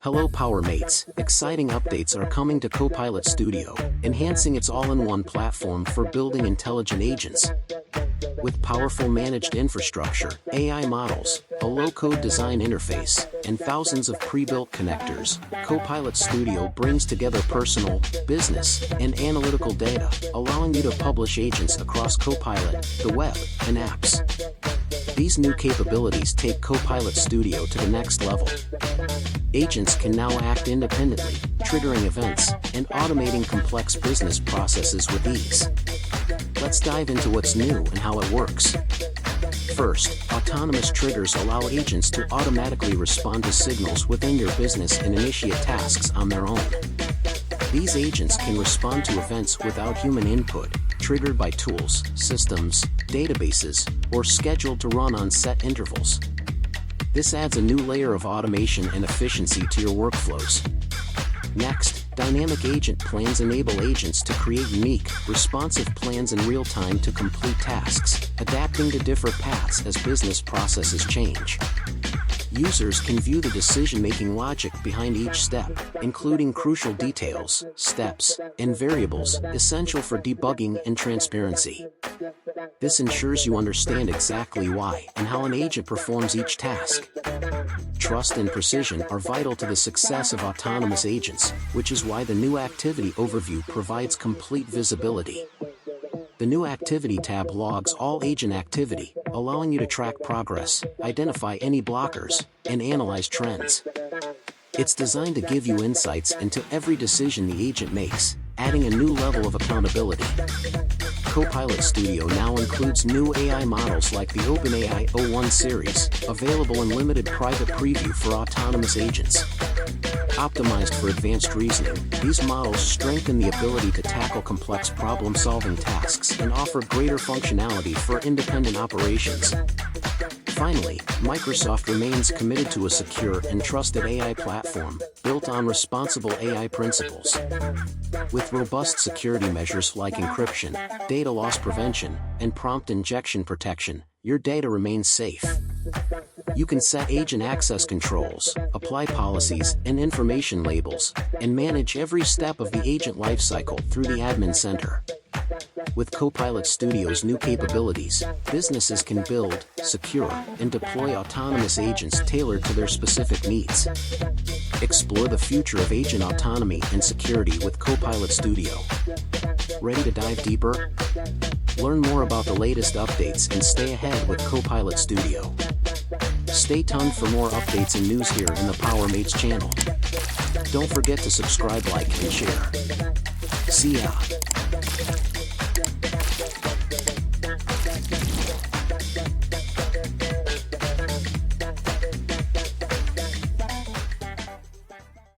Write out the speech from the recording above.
Hello PowerMates, exciting updates are coming to Copilot Studio, enhancing its all-in-one platform for building intelligent agents. With powerful managed infrastructure, AI models, a low-code design interface, and thousands of pre-built connectors, Copilot Studio brings together personal, business, and analytical data, allowing you to publish agents across Copilot, the web, and apps. These new capabilities take Copilot Studio to the next level. Agents can now act independently, triggering events, and automating complex business processes with ease. Let's dive into what's new and how it works. First, autonomous triggers allow agents to automatically respond to signals within your business and initiate tasks on their own. These agents can respond to events without human input, triggered by tools, systems, databases, or scheduled to run on set intervals. This adds a new layer of automation and efficiency to your workflows. Next, dynamic agent plans enable agents to create unique, responsive plans in real time to complete tasks, adapting to different paths as business processes change. Users can view the decision-making logic behind each step, including crucial details, steps, and variables essential for debugging and transparency. This ensures you understand exactly why and how an agent performs each task. Trust and precision are vital to the success of autonomous agents, which is why the new Activity Overview provides complete visibility. The new Activity tab logs all agent activity, allowing you to track progress, identify any blockers, and analyze trends. It's designed to give you insights into every decision the agent makes, adding a new level of accountability. Copilot Studio now includes new AI models like the OpenAI O1 series, available in limited private preview for autonomous agents. Optimized for advanced reasoning, these models strengthen the ability to tackle complex problem-solving tasks and offer greater functionality for independent operations. Finally, Microsoft remains committed to a secure and trusted AI platform, built on responsible AI principles. With robust security measures like encryption, data loss prevention, and prompt injection protection, your data remains safe. You can set agent access controls, apply policies and information labels, and manage every step of the agent lifecycle through the Admin Center. With Copilot Studio's new capabilities, businesses can build, secure, and deploy autonomous agents tailored to their specific needs. Explore the future of agent autonomy and security with Copilot Studio. Ready to dive deeper? Learn more about the latest updates and stay ahead with Copilot Studio. Stay tuned for more updates and news here in the PowerMates channel. Don't forget to subscribe, like, and share. See ya!